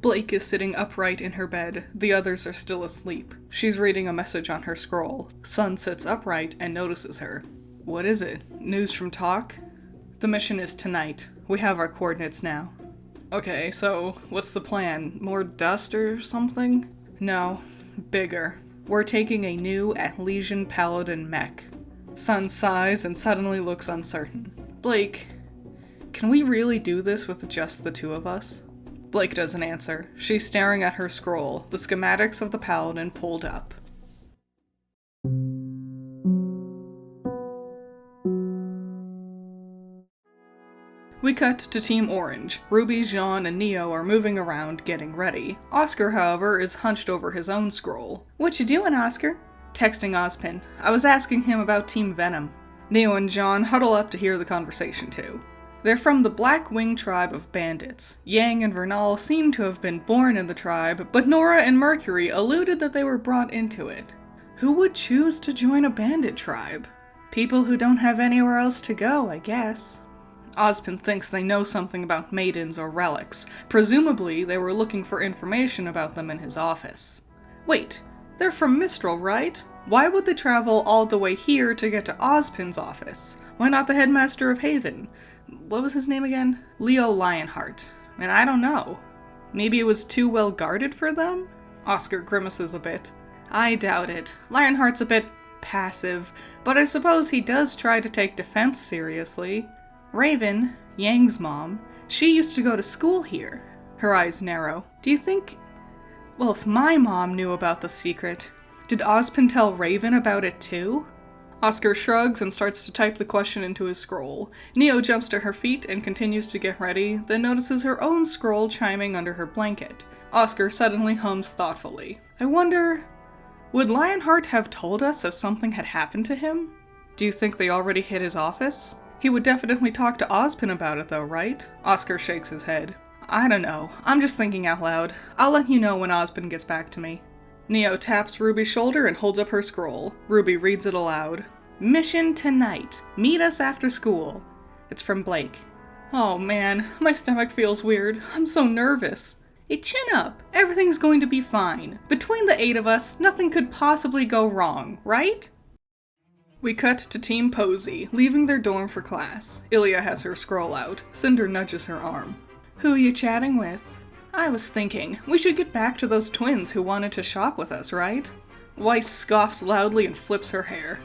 Blake is sitting upright in her bed. The others are still asleep. She's reading a message on her scroll. Sun sits upright and notices her. What is it? News from Talk? The mission is tonight. We have our coordinates now. Okay, so what's the plan? More dust or something? No, bigger. We're taking a new Atlesian Paladin mech. Sun sighs and suddenly looks uncertain. Blake, can we really do this with just the two of us? Blake doesn't answer. She's staring at her scroll, the schematics of the Paladin pulled up. We cut to Team Orange. Ruby, Jean, and Neo are moving around, getting ready. Oscar, however, is hunched over his own scroll. What you doing, Oscar? Texting Ozpin. I was asking him about Team Venom. Neo and Jean huddle up to hear the conversation too. They're from the Black Wing tribe of bandits. Yang and Vernal seem to have been born in the tribe, but Nora and Mercury alluded that they were brought into it. Who would choose to join a bandit tribe? People who don't have anywhere else to go, I guess. Ozpin thinks they know something about maidens or relics. Presumably, they were looking for information about them in his office. Wait, they're from Mistral, right? Why would they travel all the way here to get to Ozpin's office? Why not the headmaster of Haven? What was his name again? Leo Lionheart. And I don't know. Maybe it was too well guarded for them? Oscar grimaces a bit. I doubt it. Lionheart's a bit passive, but I suppose he does try to take defense seriously. Raven, Yang's mom, she used to go to school here. Her eyes narrow. Do you think... Well, if my mom knew about the secret, did Ozpin tell Raven about it too? Oscar shrugs and starts to type the question into his scroll. Neo jumps to her feet and continues to get ready, then notices her own scroll chiming under her blanket. Oscar suddenly hums thoughtfully. I wonder, would Lionheart have told us if something had happened to him? Do you think they already hit his office? He would definitely talk to Ozpin about it though, right? Oscar shakes his head. I don't know. I'm just thinking out loud. I'll let you know when Ozpin gets back to me. Neo taps Ruby's shoulder and holds up her scroll. Ruby reads it aloud. Mission tonight. Meet us after school. It's from Blake. Oh man, my stomach feels weird. I'm so nervous. Hey, chin up. Everything's going to be fine. Between the 8 of us, nothing could possibly go wrong, right? We cut to Team Posey, leaving their dorm for class. Ilya has her scroll out. Cinder nudges her arm. Who are you chatting with? I was thinking, we should get back to those twins who wanted to shop with us, right? Weiss scoffs loudly and flips her hair.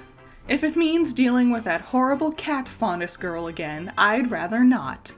If it means dealing with that horrible cat faunus girl again, I'd rather not.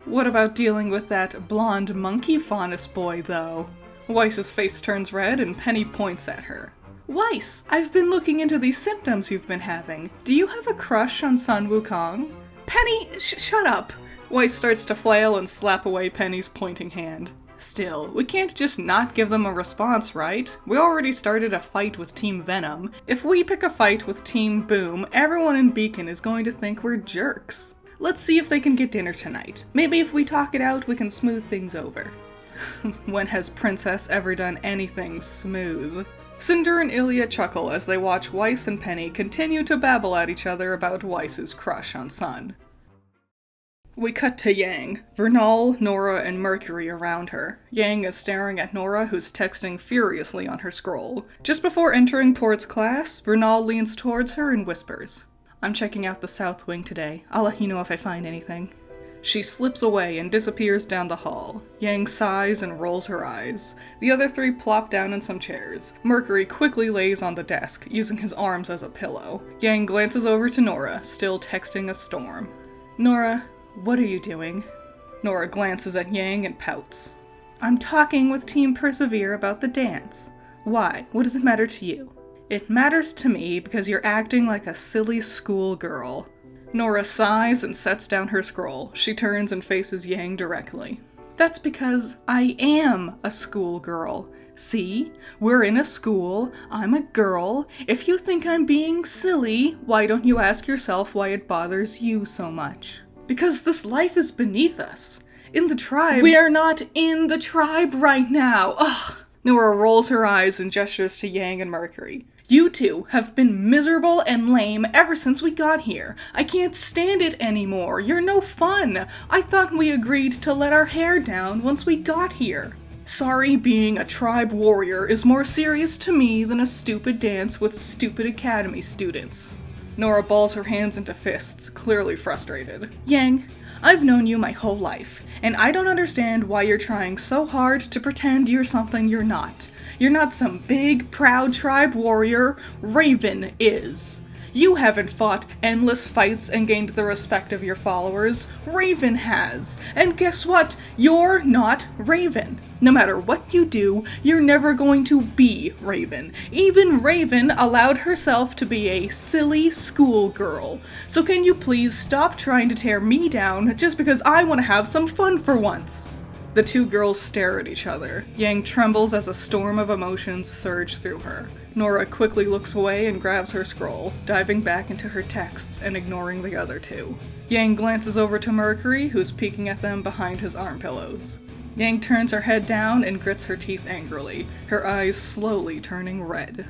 What about dealing with that blonde monkey faunus boy, though? Weiss's face turns red and Penny points at her. Weiss, I've been looking into these symptoms you've been having. Do you have a crush on Sun Wukong? Penny, shut up! Weiss starts to flail and slap away Penny's pointing hand. Still, we can't just not give them a response, right? We already started a fight with Team Venom. If we pick a fight with Team Boom, everyone in Beacon is going to think we're jerks. Let's see if they can get dinner tonight. Maybe if we talk it out, we can smooth things over. When has Princess ever done anything smooth? Cinder and Ilya chuckle as they watch Weiss and Penny continue to babble at each other about Weiss's crush on Sun. We cut to Yang. Vernal, Nora, and Mercury around her. Yang is staring at Nora, who's texting furiously on her scroll. Just before entering towards class, Vernal leans towards her and whispers, I'm checking out the South Wing today. I'll let you know if I find anything. She slips away and disappears down the hall. Yang sighs and rolls her eyes. The other 3 plop down in some chairs. Mercury quickly lays on the desk, using his arms as a pillow. Yang glances over to Nora, still texting a storm. Nora, what are you doing? Nora glances at Yang and pouts. I'm talking with Team Persevere about the dance. Why? What does it matter to you? It matters to me because you're acting like a silly schoolgirl. Nora sighs and sets down her scroll. She turns and faces Yang directly. That's because I am a schoolgirl. See? We're in a school. I'm a girl. If you think I'm being silly, why don't you ask yourself why it bothers you so much? Because this life is beneath us. In the tribe— We are not in the tribe right now! Ugh! Nora rolls her eyes and gestures to Yang and Mercury. You two have been miserable and lame ever since we got here. I can't stand it anymore. You're no fun. I thought we agreed to let our hair down once we got here. Sorry, being a tribe warrior is more serious to me than a stupid dance with stupid academy students. Nora balls her hands into fists, clearly frustrated. Yang, I've known you my whole life, and I don't understand why you're trying so hard to pretend you're something you're not. You're not some big, proud tribe warrior. Raven is. You haven't fought endless fights and gained the respect of your followers. Raven has. And guess what? You're not Raven. No matter what you do, you're never going to be Raven. Even Raven allowed herself to be a silly schoolgirl. So can you please stop trying to tear me down just because I want to have some fun for once? The two girls stare at each other. Yang trembles as a storm of emotions surge through her. Nora quickly looks away and grabs her scroll, diving back into her texts and ignoring the other two. Yang glances over to Mercury, who's peeking at them behind his arm pillows. Yang turns her head down and grits her teeth angrily, her eyes slowly turning red.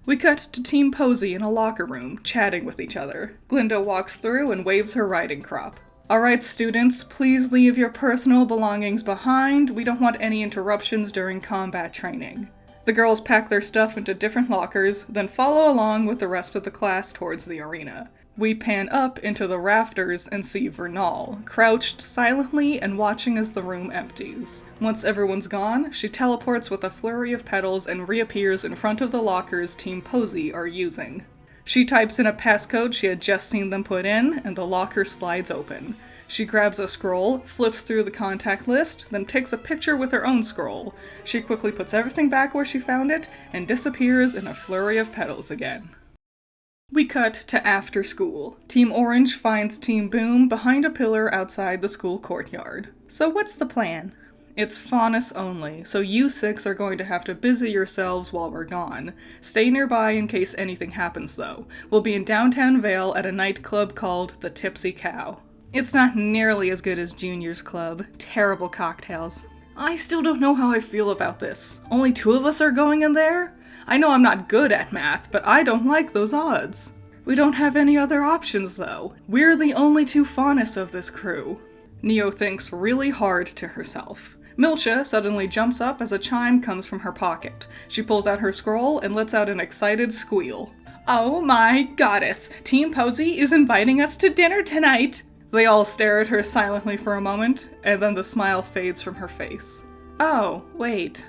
We cut to Team Posey in a locker room, chatting with each other. Glinda walks through and waves her riding crop. Alright students, please leave your personal belongings behind. We don't want any interruptions during combat training. The girls pack their stuff into different lockers, then follow along with the rest of the class towards the arena. We pan up into the rafters and see Vernal, crouched silently and watching as the room empties. Once everyone's gone, she teleports with a flurry of petals and reappears in front of the lockers Team Posey are using. She types in a passcode she had just seen them put in, and the locker slides open. She grabs a scroll, flips through the contact list, then takes a picture with her own scroll. She quickly puts everything back where she found it, and disappears in a flurry of petals again. We cut to after school. Team Orange finds Team Boom behind a pillar outside the school courtyard. So what's the plan? It's Faunus only, so you six are going to have to busy yourselves while we're gone. Stay nearby in case anything happens, though. We'll be in downtown Vale at a nightclub called the Tipsy Cow. It's not nearly as good as Junior's Club. Terrible cocktails. I still don't know how I feel about this. Only 2 of us are going in there? I know I'm not good at math, but I don't like those odds. We don't have any other options, though. We're the only 2 Faunus of this crew. Neo thinks really hard to herself. Milcha suddenly jumps up as a chime comes from her pocket. She pulls out her scroll and lets out an excited squeal. Oh my goddess! Team Posey is inviting us to dinner tonight! They all stare at her silently for a moment, and then the smile fades from her face. Oh, wait.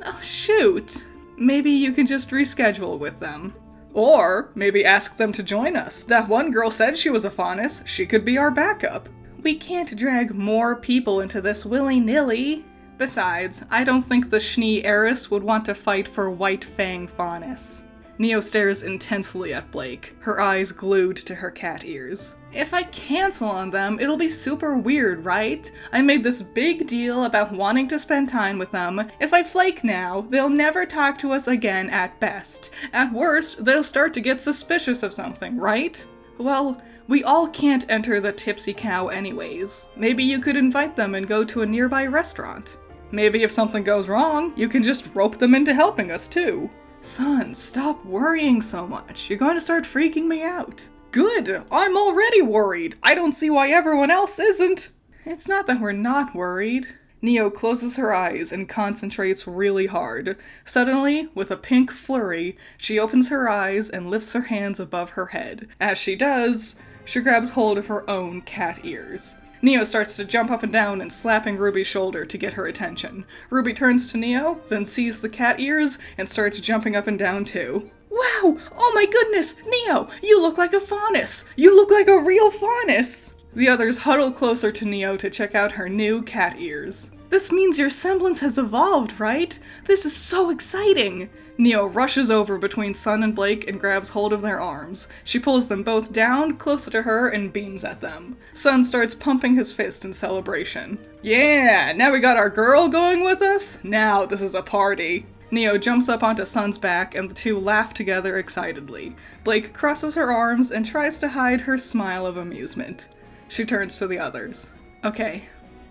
Oh, shoot! Maybe you can just reschedule with them. Or maybe ask them to join us. That one girl said she was a Faunus. She could be our backup. We can't drag more people into this willy-nilly. Besides, I don't think the Schnee heiress would want to fight for White Fang Faunus. Neo stares intensely at Blake, her eyes glued to her cat ears. If I cancel on them, it'll be super weird, right? I made this big deal about wanting to spend time with them. If I flake now, they'll never talk to us again at best. At worst, they'll start to get suspicious of something, right? Well, we all can't enter the Tipsy Cow anyways. Maybe you could invite them and go to a nearby restaurant. Maybe if something goes wrong, you can just rope them into helping us too. Son, stop worrying so much. You're going to start freaking me out. Good! I'm already worried! I don't see why everyone else isn't! It's not that we're not worried. Neo closes her eyes and concentrates really hard. Suddenly, with a pink flurry, she opens her eyes and lifts her hands above her head. As she does, she grabs hold of her own cat ears. Neo starts to jump up and down and slapping Ruby's shoulder to get her attention. Ruby turns to Neo, then sees the cat ears and starts jumping up and down too. Wow! Oh my goodness! Neo, you look like a Faunus! You look like a real Faunus! The others huddle closer to Neo to check out her new cat ears. This means your semblance has evolved, right? This is so exciting! Neo rushes over between Sun and Blake and grabs hold of their arms. She pulls them both down, closer to her, and beams at them. Sun starts pumping his fist in celebration. Yeah! Now we got our girl going with us? Now this is a party! Neo jumps up onto Sun's back and the two laugh together excitedly. Blake crosses her arms and tries to hide her smile of amusement. She turns to the others. Okay,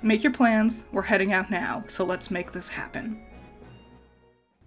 make your plans. We're heading out now, so let's make this happen.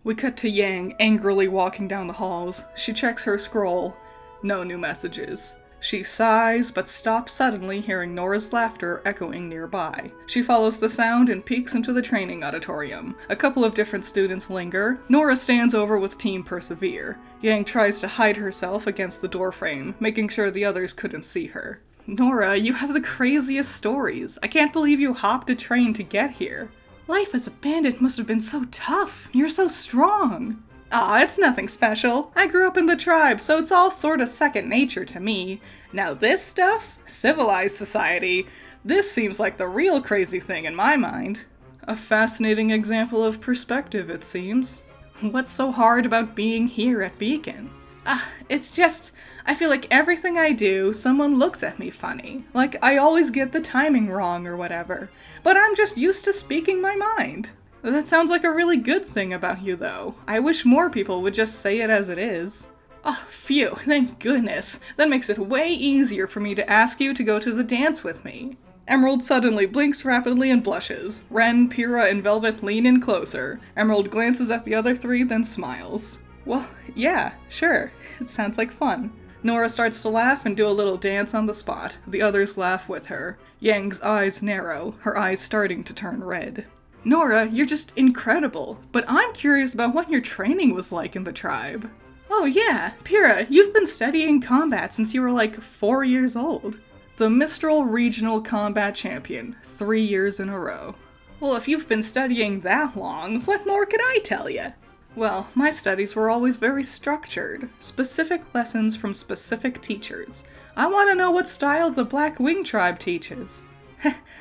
We cut to Yang angrily walking down the halls. She checks her scroll. No new messages. She sighs, but stops suddenly, hearing Nora's laughter echoing nearby. She follows the sound and peeks into the training auditorium. A couple of different students linger. Nora stands over with Team Persevere. Yang tries to hide herself against the doorframe, making sure the others couldn't see her. Nora, you have the craziest stories. I can't believe you hopped a train to get here. Life as a bandit must have been so tough. You're so strong. Aw, it's nothing special. I grew up in the tribe, so it's all sorta second nature to me. Now this stuff? Civilized society. This seems like the real crazy thing in my mind. A fascinating example of perspective, it seems. What's so hard about being here at Beacon? It's just, I feel like everything I do, someone looks at me funny. Like I always get the timing wrong or whatever. But I'm just used to speaking my mind. That sounds like a really good thing about you, though. I wish more people would just say it as it is. Oh, phew, thank goodness. That makes it way easier for me to ask you to go to the dance with me. Emerald suddenly blinks rapidly and blushes. Ren, Pyrrha, and Velvet lean in closer. Emerald glances at the other three, then smiles. Well, yeah, sure. It sounds like fun. Nora starts to laugh and do a little dance on the spot. The others laugh with her. Yang's eyes narrow, her eyes starting to turn red. Nora, you're just incredible, but I'm curious about what your training was like in the tribe. Oh yeah, Pyrrha, you've been studying combat since you were like 4 years old. The Mistral Regional Combat Champion, 3 years in a row. Well, if you've been studying that long, what more could I tell you? Well, my studies were always very structured, specific lessons from specific teachers. I want to know what style the Black Wing Tribe teaches.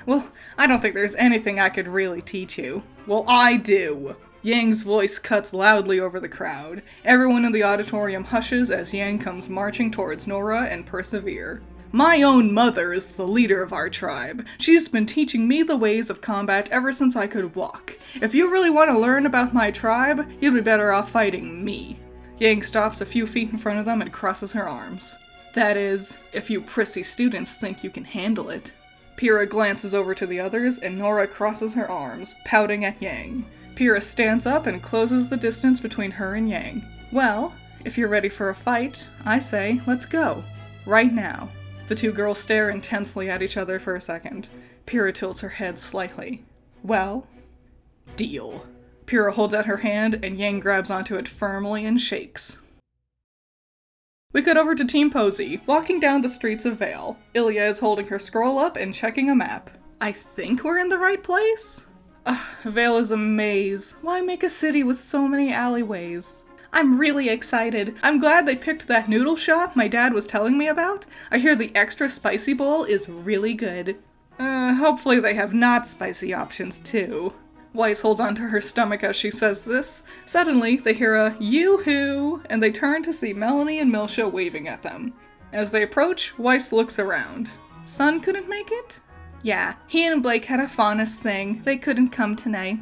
Well, I don't think there's anything I could really teach you. Well, I do! Yang's voice cuts loudly over the crowd. Everyone in the auditorium hushes as Yang comes marching towards Nora and Persevere. My own mother is the leader of our tribe. She's been teaching me the ways of combat ever since I could walk. If you really want to learn about my tribe, you'd be better off fighting me. Yang stops a few feet in front of them and crosses her arms. That is, if you prissy students think you can handle it. Pyrrha glances over to the others, and Nora crosses her arms, pouting at Yang. Pyrrha stands up and closes the distance between her and Yang. Well, if you're ready for a fight, I say, let's go. Right now. The two girls stare intensely at each other for a second. Pyrrha tilts her head slightly. Well, deal. Pyrrha holds out her hand, and Yang grabs onto it firmly and shakes. We cut over to Team Posey, walking down the streets of Vale. Ilya is holding her scroll up and checking a map. I think we're in the right place? Vale is a maze. Why make a city with so many alleyways? I'm really excited. I'm glad they picked that noodle shop my dad was telling me about. I hear the extra spicy bowl is really good. Hopefully they have not spicy options too. Weiss holds onto her stomach as she says this. Suddenly, they hear a yoo-hoo, and they turn to see Melanie and Milsha waving at them. As they approach, Weiss looks around. Sun couldn't make it? Yeah, he and Blake had a faunus thing. They couldn't come tonight.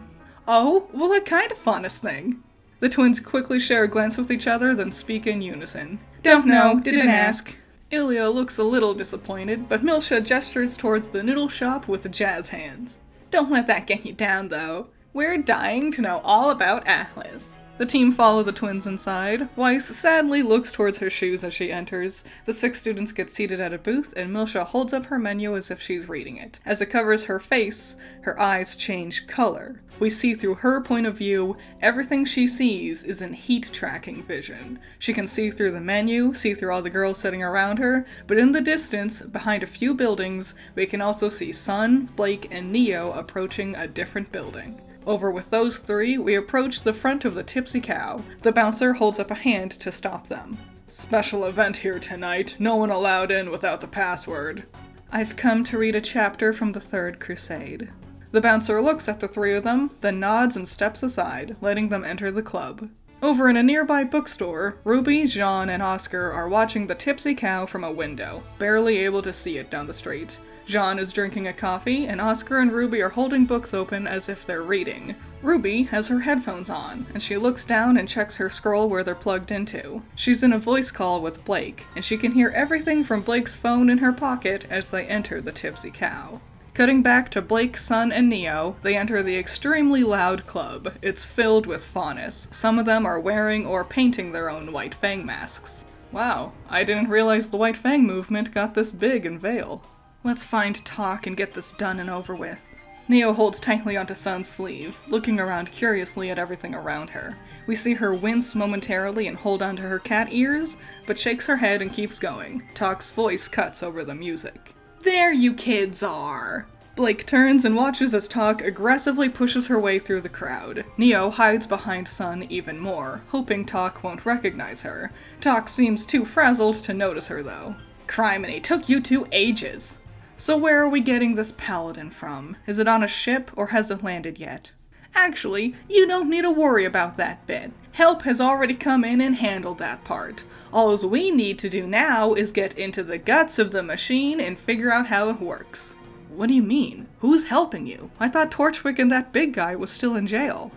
Oh, well, what kind of faunus thing? The twins quickly share a glance with each other, then speak in unison. Don't know, didn't ask. Ilya looks a little disappointed, but Milsha gestures towards the noodle shop with jazz hands. Don't let that get you down, though. We're dying to know all about Atlas. The team follow the twins inside. Weiss sadly looks towards her shoes as she enters. The 6 students get seated at a booth, and Milsha holds up her menu as if she's reading it. As it covers her face, her eyes change color. We see through her point of view, everything she sees is in heat-tracking vision. She can see through the menu, see through all the girls sitting around her, but in the distance, behind a few buildings, we can also see Sun, Blake, and Neo approaching a different building. Over with those 3, we approach the front of the Tipsy Cow. The bouncer holds up a hand to stop them. Special event here tonight, no one allowed in without the password. I've come to read a chapter from the Third Crusade. The bouncer looks at the 3 of them, then nods and steps aside, letting them enter the club. Over in a nearby bookstore, Ruby, Jean, and Oscar are watching the Tipsy Cow from a window, barely able to see it down the street. Jean is drinking a coffee, and Oscar and Ruby are holding books open as if they're reading. Ruby has her headphones on, and she looks down and checks her scroll where they're plugged into. She's in a voice call with Blake, and she can hear everything from Blake's phone in her pocket as they enter the Tipsy Cow. Cutting back to Blake, Sun, and Neo, they enter the extremely loud club. It's filled with faunus. Some of them are wearing or painting their own white fang masks. Wow, I didn't realize the White Fang movement got this big in Vale. Let's find Talk and get this done and over with. Neo holds tightly onto Sun's sleeve, looking around curiously at everything around her. We see her wince momentarily and hold onto her cat ears, but shakes her head and keeps going. Talk's voice cuts over the music. There you kids are! Blake turns and watches as Talk aggressively pushes her way through the crowd. Neo hides behind Sun even more, hoping Talk won't recognize her. Talk seems too frazzled to notice her though. Criminy, took you 2 ages! So where are we getting this paladin from? Is it on a ship or has it landed yet? Actually, you don't need to worry about that bit. Help has already come in and handled that part. All we need to do now is get into the guts of the machine and figure out how it works. What do you mean? Who's helping you? I thought Torchwick and that big guy was still in jail.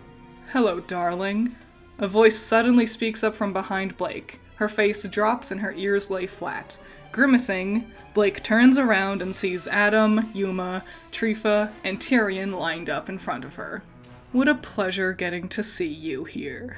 Hello, darling. A voice suddenly speaks up from behind Blake. Her face drops and her ears lay flat. Grimacing, Blake turns around and sees Adam, Yuma, Trifa, and Tyrion lined up in front of her. What a pleasure getting to see you here.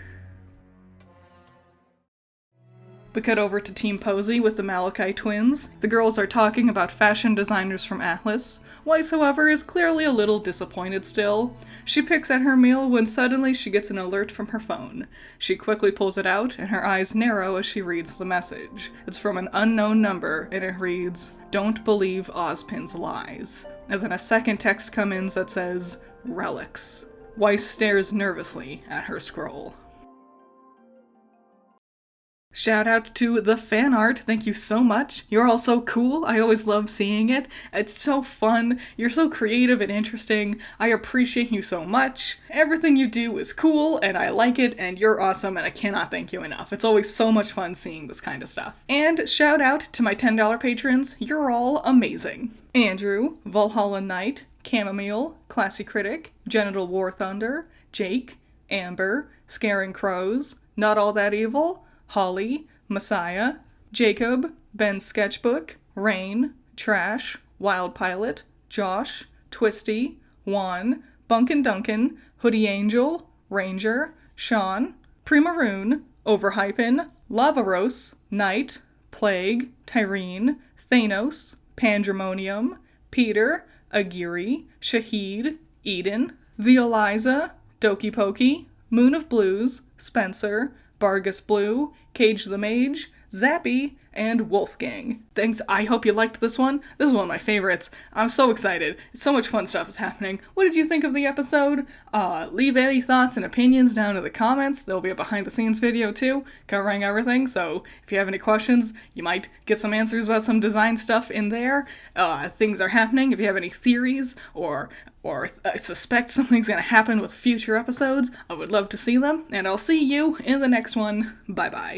We cut over to Team Posey with the Malachi twins. The girls are talking about fashion designers from Atlas. Weiss, however, is clearly a little disappointed still. She picks at her meal when suddenly she gets an alert from her phone. She quickly pulls it out, and her eyes narrow as she reads the message. It's from an unknown number, and it reads, "Don't believe Ozpin's lies." And then a second text comes in that says, "Relics." Weiss stares nervously at her scroll. Shout out to the fan art, thank you so much. You're all so cool, I always love seeing it. It's so fun, you're so creative and interesting. I appreciate you so much. Everything you do is cool, and I like it, and you're awesome, and I cannot thank you enough. It's always so much fun seeing this kind of stuff. And shout out to my $10 patrons, you're all amazing. Andrew, Valhalla Knight, Chamomile, Classy Critic, Genital War Thunder, Jake, Amber, Scaring Crows, Not All That Evil, Holly, Messiah, Jacob, Ben's Sketchbook, Rain, Trash, Wild Pilot, Josh, Twisty, Juan, Bunkin Duncan, Hoodie Angel, Ranger, Sean, Primaroon, Overhypen, Lavaros, Knight, Plague, Tyrene, Thanos, Pandemonium, Peter, Agiri, Shahid, Eden, The Eliza, Doki Pokey, Moon of Blues, Spencer, Bargus Blue, Cage the Mage, Zappy, and Wolfgang. Thanks, I hope you liked this one. This is one of my favorites. I'm so excited. So much fun stuff is happening. What did you think of the episode? Leave any thoughts and opinions down in the comments. There'll be a behind the scenes video too, covering everything, so if you have any questions, you might get some answers about some design stuff in there. Things are happening. If you have any theories or suspect something's gonna happen with future episodes, I would love to see them, and I'll see you in the next one. Bye-bye.